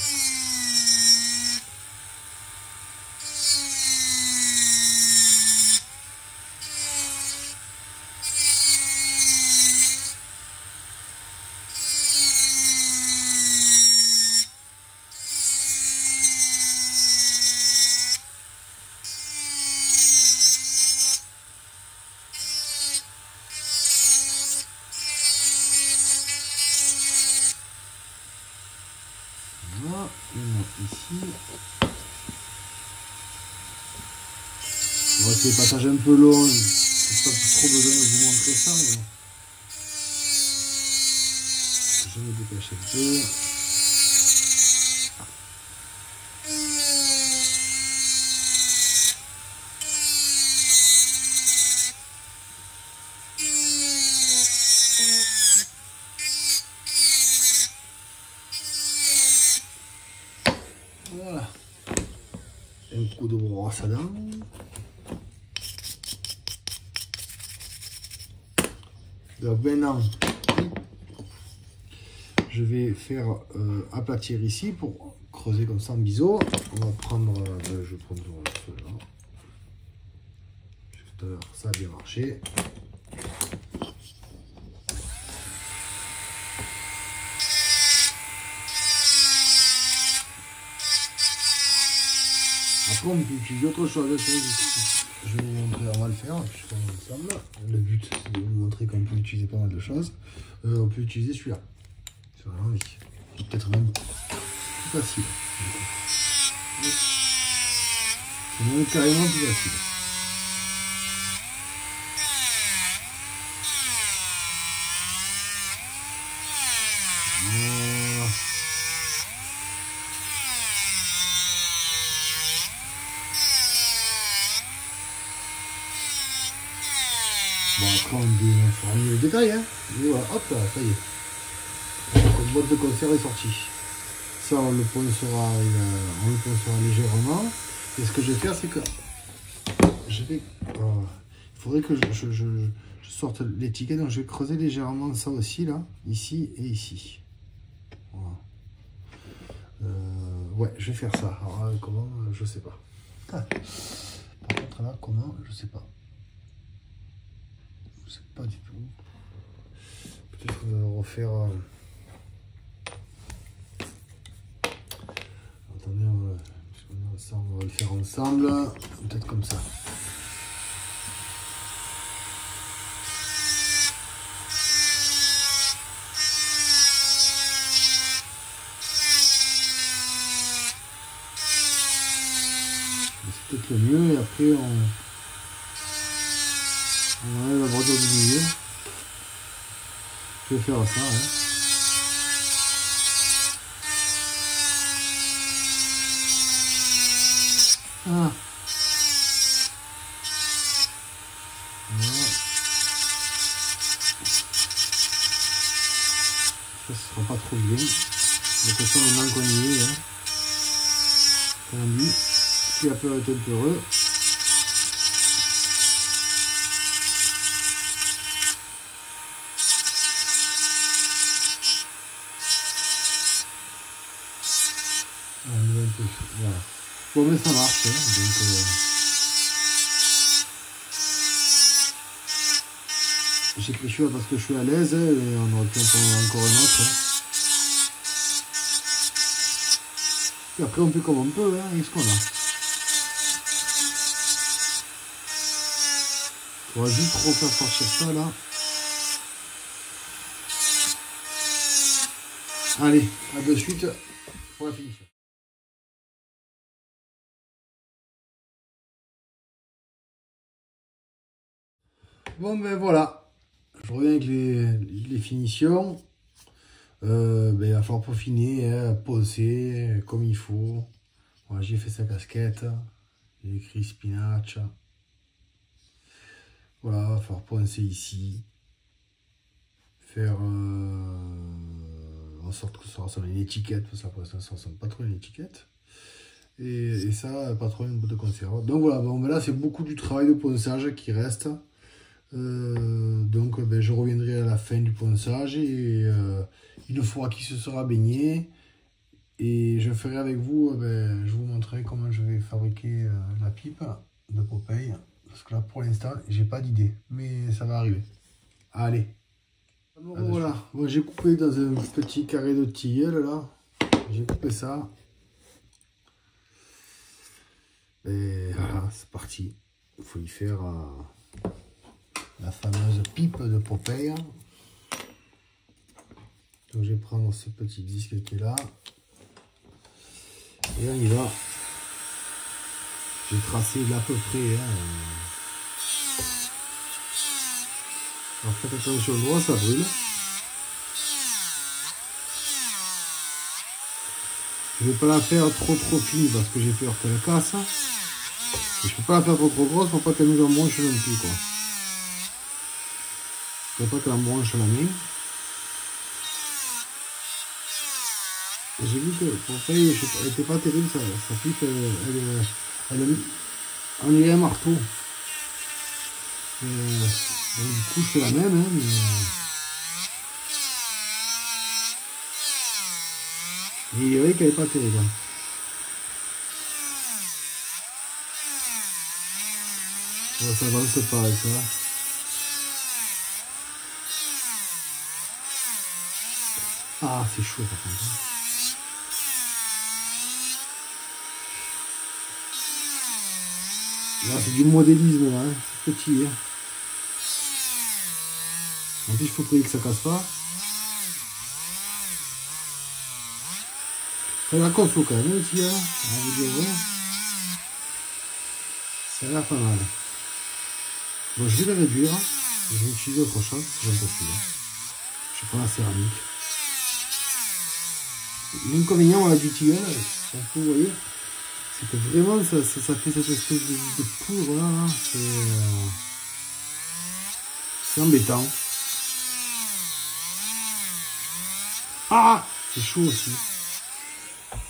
Voilà, ici. Bon, c'est des passages un peu longs, j'ai pas trop besoin de vous montrer ça, mais je me dépêche un peu. Voilà. Un coup de brosse à dents. Donc maintenant, je vais faire aplatir ici pour creuser comme ça en biseau. On va prendre, je vais prendre ceux-là. Tout à l'heure, ça a bien marché. Après, on peut utiliser autre chose. Je vais vous montrer, on va le faire, puisqu'on est ensemble. Le but, c'est de vous montrer qu'on peut utiliser pas mal de choses. On peut utiliser celui-là, si on a envie. C'est peut-être même plus facile. C'est même carrément plus facile. Voilà. Bon, après, on déforme le détail, hein. Et voilà, hop là, ça y est. Notre boîte de conserve est sortie. Ça, on le poncera légèrement. Et ce que je vais faire, c'est que je vais... il faudrait que je sorte l'étiquette. Donc, je vais creuser légèrement ça aussi, là. Ici et ici. Voilà. Ouais, je vais faire ça. Alors, comment, je sais pas. Par contre, là, comment, je sais pas. Je sais pas du tout. Peut-être refaire... Attendez, on va le faire ensemble. Peut-être comme ça. vite le mieux. Et après, on enlève la bordure du milieu. Je vais faire ça. Hein. Ah. Voilà. Ça, ce sera pas trop bien. De toute façon, maintenant qu'on y est, hein. On dit, si la peur est un peu heureux. Voilà. Bon, mais ça marche. Hein, donc, j'ai pris celui-là parce que je suis à l'aise et on aurait pu en prendre encore un autre. Hein. Et après, on fait comme on peut, hein, avec ce qu'on a. On va juste refaire sortir ça là. Allez, à de suite pour la finition. Bon ben voilà, je reviens avec les finitions. Ben, il va falloir peaufiner, hein, poncer comme il faut. Voilà, j'ai fait sa casquette, j'ai écrit spinach. Voilà, il va falloir poncer ici. Faire en sorte que ça ressemble à une étiquette, parce que pour l'instant ça ressemble pas trop à une étiquette. Et ça, pas trop une boîte de conserve. Donc voilà, bon, ben là c'est beaucoup du travail de ponçage qui reste. Donc ben, je reviendrai à la fin du ponçage et une fois qu'il se sera baigné, et je ferai avec vous, ben, je vous montrerai comment je vais fabriquer la pipe de Popeye, parce que là pour l'instant j'ai pas d'idée, mais ça va arriver. Allez. Alors, voilà, moi j'ai coupé dans un petit carré de tilleul là, j'ai coupé ça. Et voilà, c'est parti. Il faut y faire la fameuse pipe de Popeye. Donc je vais prendre ce petit disque qui est là. Et on y va. J'ai tracé là à peu près. Hein. Alors faites attention au droit, ça brûle. Je ne vais pas la faire trop fine parce que j'ai peur qu'elle casse. Et je ne peux pas la faire trop grosse pour pas qu'elle nous embranche non plus, quoi. Je ne veux pas qu'elle embranche la main. J'ai vu que Popeye, elle n'était pas terrible, sa pipe, on dirait un marteau. Donc, du coup, je fais la même, hein, mais il y avait qu'elle n'est pas terrible. Bon, ça avance pas avec ça. Ah, c'est chaud par contre. Là, c'est du modélisme, là, hein. C'est petit. Hein. En plus, il faut prier que ça casse pas. Ça a l'air costaud quand même, ici, hein. On va vous dire vrai. Ça a l'air pas mal. Bon, je vais le réduire. Je vais utiliser autre chose. J'aime pas celui-là. Je prends la céramique. L'inconvénient voilà, du tilleul, vous voyez, c'est que vraiment ça fait cette espèce de poudre là, c'est embêtant. Ah, c'est chaud aussi.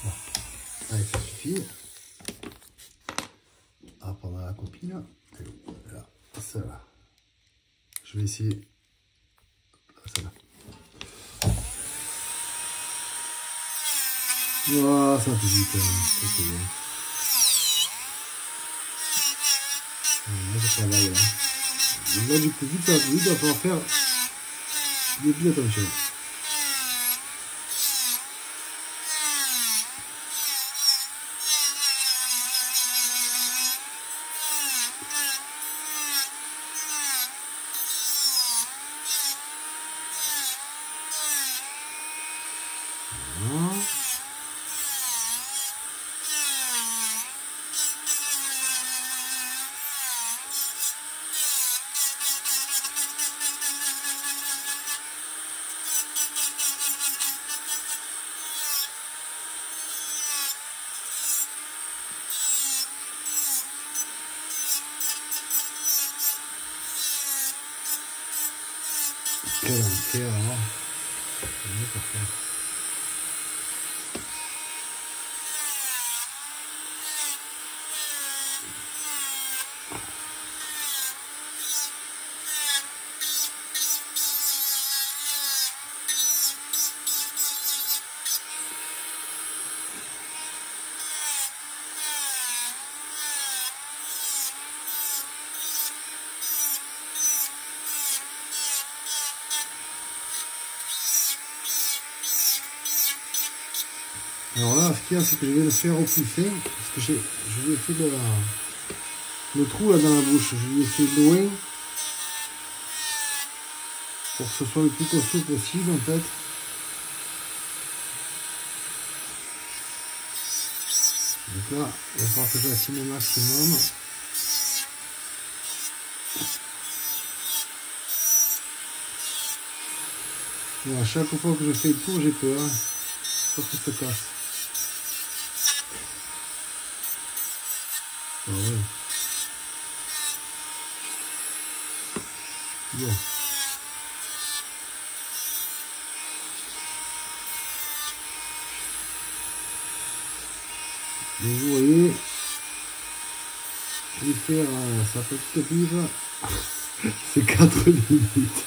Bon. Allez, ça suffit. On va prendre la copine. Là, celle-là. Je vais essayer. Celle-là. Voilà, ça fait vite, c'est bien. Là, ça travaille, là. Donc là, du coup, vite, il va falloir faire des plus attention. Quel enfer, hein. Alors là, ce qu'il y a, c'est que je vais le faire au plus fin, parce que je lui ai fait le trou là dans la bouche, je lui ai fait loin, pour que ce soit le plus costaud possible en fait. Donc là, il va falloir que j'affine au maximum. Bon, à chaque fois que je fais le tour, j'ai peur, hein, pour que ça se casse. Ah ouais. Bon. Donc vous voyez, je vais faire sa petite pipe. C'est 4 minutes.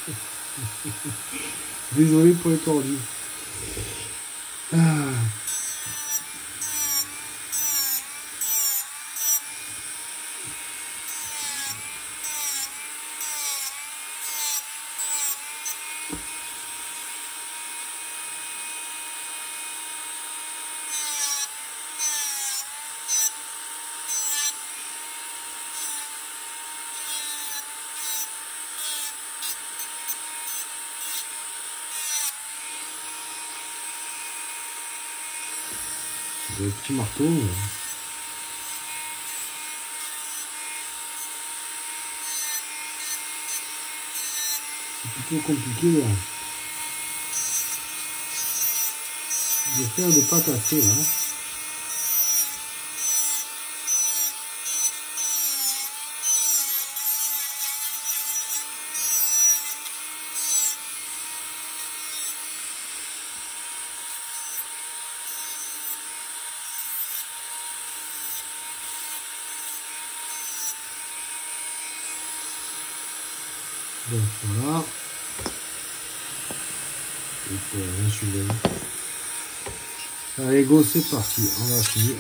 Désolé pour les tordus. Ah. Le petit marteau. C'est plutôt compliqué là. J'espère de ne pas casser là. Donc voilà. Et pour rien suivre. Allez go, c'est parti, on va finir.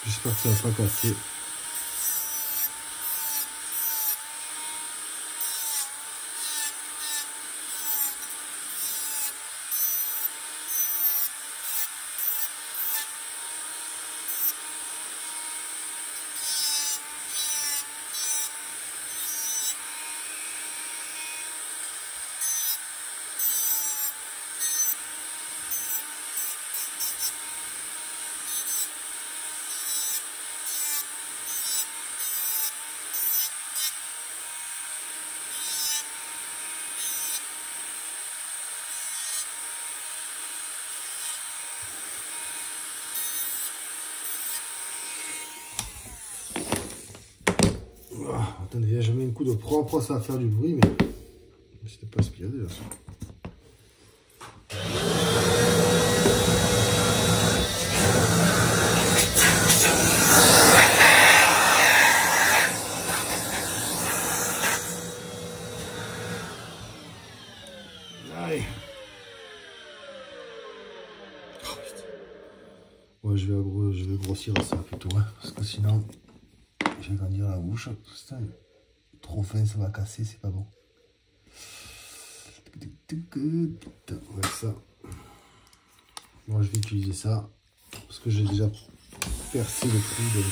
J'espère que ça va pas casser. Attendez, je mets un coup de propre, ça va faire du bruit, mais c'était pas aspiré déjà. Allez. Ouais, je vais grossir ça plutôt, hein, parce que sinon, je vais grandir la bouche. Putain, trop fin, ça va casser, c'est pas bon. Ouais, ça. Moi, je vais utiliser ça, parce que j'ai déjà percé le trou, donc...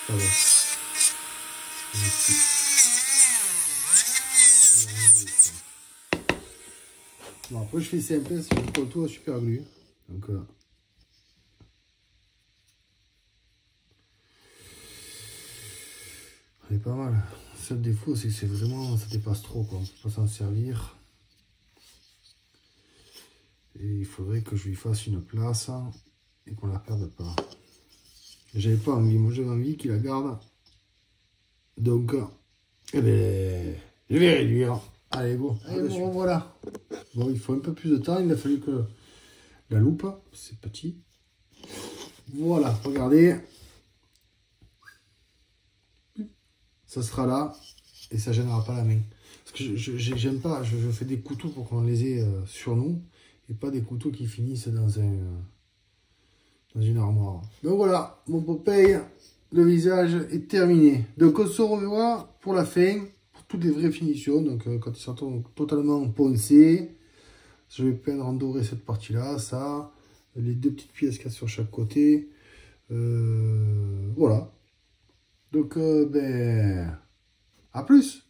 ça va. Bon, après je fais simple, c'est juste pour le tour à super glue. Donc plaît pas mal. Le seul défaut, c'est que c'est vraiment, ça dépasse trop, quoi. On peut pas s'en servir. Et il faudrait que je lui fasse une place et qu'on la perde pas. J'avais pas envie, moi j'avais envie qu'il la garde. Donc, eh ben, je vais réduire. Allez, bon, allez, bon, voilà. Bon, il faut un peu plus de temps, il a fallu que la loupe, c'est petit. Voilà, regardez. Ça sera là et ça gênera pas la main. Parce que j'aime pas, je fais des couteaux pour qu'on les ait sur nous et pas des couteaux qui finissent dans une armoire. Donc voilà, mon Popeye, le visage est terminé. Donc on se revoit pour la fin, pour toutes les vraies finitions. Donc quand ils sont totalement poncés, je vais peindre en doré cette partie-là, ça, les deux petites pièces qu'il y a sur chaque côté. Voilà. Donc, ben, à plus.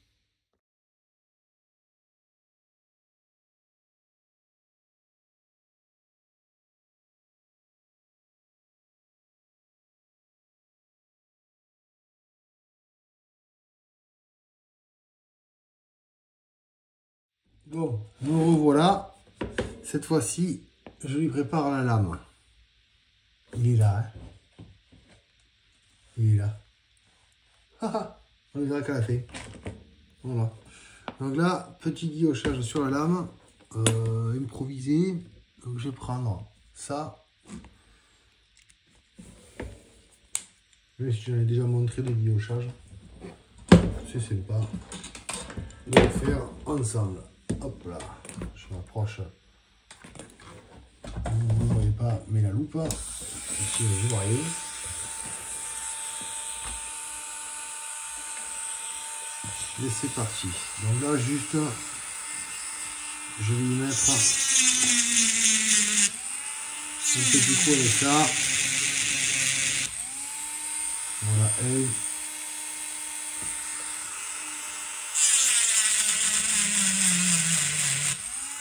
Bon, nous revoilà. Cette fois-ci, je lui prépare la lame. Il est là, hein. Il est là. On verra qu'elle a fait. Voilà. Donc là, petit guillochage sur la lame. Improvisé. Donc je vais prendre ça. Même si j'en ai déjà montré de guillochage. C'est sympa de le faire ensemble. Hop là. Je m'approche. Vous ne voyez pas, mais la loupe. Ici, vous voyez. Et c'est parti. Donc là, juste, je vais y mettre un petit coup avec ça. Voilà, un.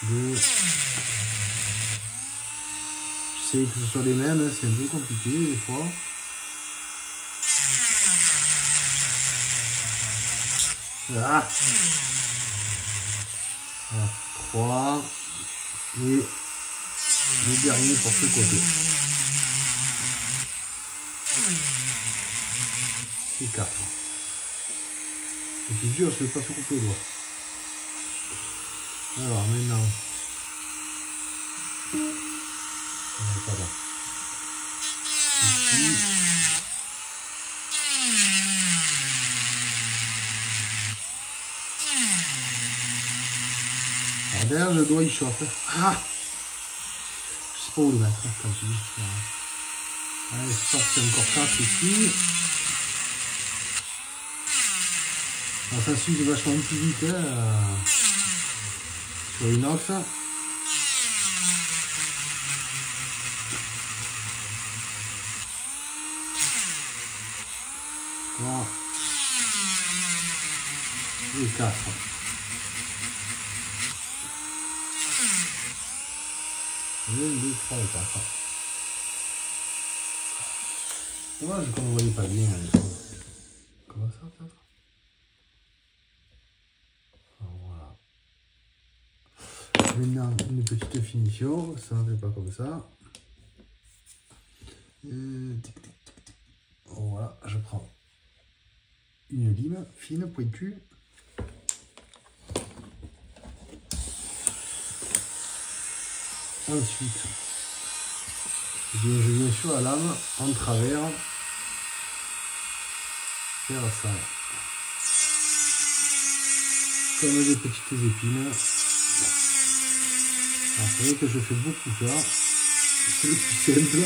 Deux. Je sais que ce soit les mêmes, c'est un peu compliqué des fois. Voilà. Voilà. 3 et le dernier pour ce côté. Et 4. Et c'est dur, je ne vais pas se couper le doigt. Alors maintenant, on est pas là. Ici. Alors derrière le doigt il chauffe. Ah, je sais pas où le mettre comme tu dis. Voilà. Allez, c'est parti, encore 4 ici. Alors ça suit vachement plus vite hein, sur l'inox. Voilà. Et 4. Et 1, 2, 3 et 4. Dommage qu'on ne voyait pas bien. Comment ça peut-être? Voilà. Maintenant une petite finition, ça ne fait pas comme ça. Voilà, je prends une lime fine, pointue. Ensuite, je viens sur la lame en travers, faire ça comme des petites épines. Alors c'est vrai que je fais beaucoup ça, c'est le plus simple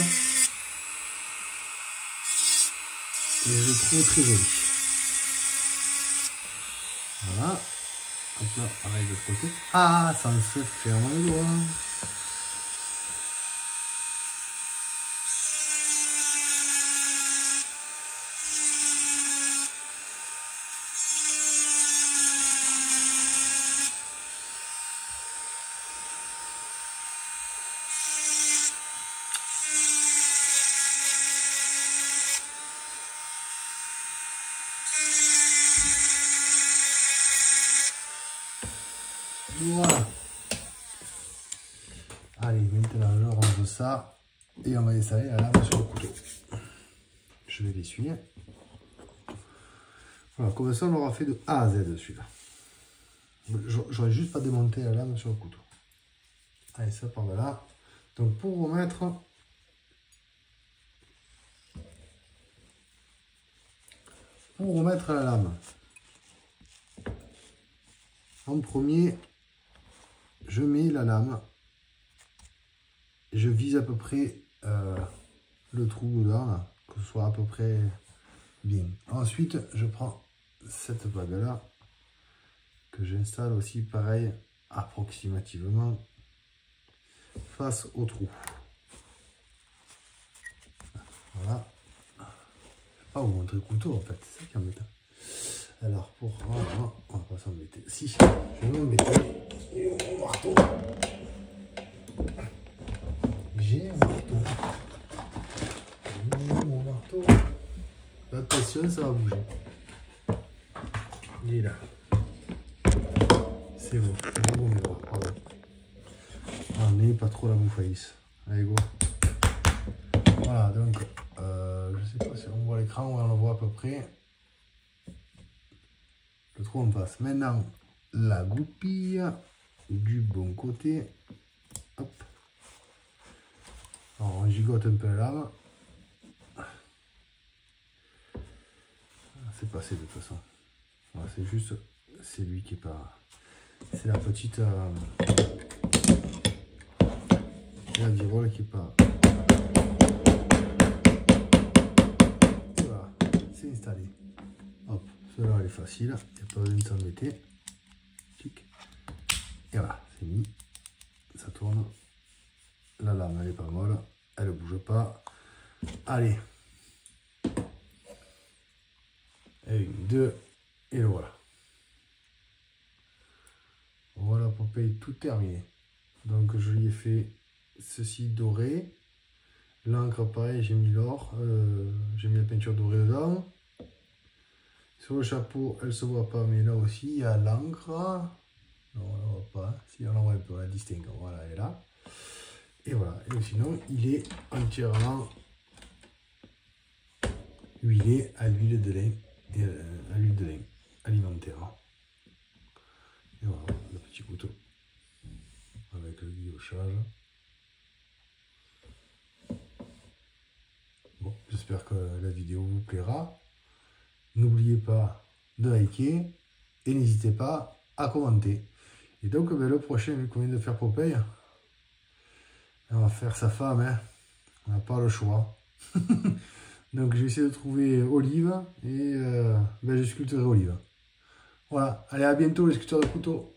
et je le trouve très joli. Voilà, hop là, pareil de l'autre côté. Ah, ça se ferme le doigt. Voilà. Allez, maintenant je range ça et on va installer la lame sur le couteau. Je vais l'essuyer. Voilà, comme ça on aura fait de A à Z celui-là. J'aurais juste pas démonté la lame sur le couteau. Allez, ça part de là. Donc pour remettre la lame, en premier, je mets la lame, je vise à peu près le trou dedans, là, que ce soit à peu près bien. Ensuite, je prends cette bague là, que j'installe aussi pareil, approximativement, face au trou. Voilà. Je ne vais pas vous montrer le couteau en fait, c'est ça qui est embêtant. Alors pour... on va pas s'embêter. Si, je vais m'embêter. Et mon marteau. J'ai un marteau. Mon marteau. Attention, ça va bouger. Il est là. C'est bon. Bon, mais bon, pardon. Ah, mais pas trop la bouffaïs. Allez, go. Voilà, donc, je sais pas si on voit l'écran, on le voit à peu près. Le trou en face. Maintenant, la goupille du bon côté. Hop. Alors, on gigote un peu la lame. C'est passé de toute façon. Voilà, c'est juste, c'est lui qui est pas... C'est la petite... la virole qui est pas... Et voilà, c'est installé. Hop, cela elle est facile, il n'y a pas besoin de s'embêter. Et voilà, c'est mis. Ça tourne. La lame elle est pas molle, elle ne bouge pas. Allez. Et une, deux, et le voilà. Voilà Popeye, tout terminé. Donc je lui ai fait ceci doré. L'encre pareil, j'ai mis l'or, j'ai mis la peinture dorée dedans. Sur le chapeau, elle se voit pas, mais là aussi il y a l'encre. Non, on la voit pas. Si on la voit un peu, on la distingue. Voilà, elle est là. Et voilà. Et sinon, il est entièrement huilé à l'huile de lin. Et à l'huile de lin alimentaire. Et voilà, le petit couteau avec le guillochage. Bon, j'espère que la vidéo vous plaira. N'oubliez pas de liker et n'hésitez pas à commenter. Et donc le prochain, vu qu'on vient de faire Popeye, on va faire sa femme, hein. On n'a pas le choix. Donc je vais essayer de trouver Olive et je sculpterai Olive. Voilà, allez à bientôt les sculpteurs de couteaux.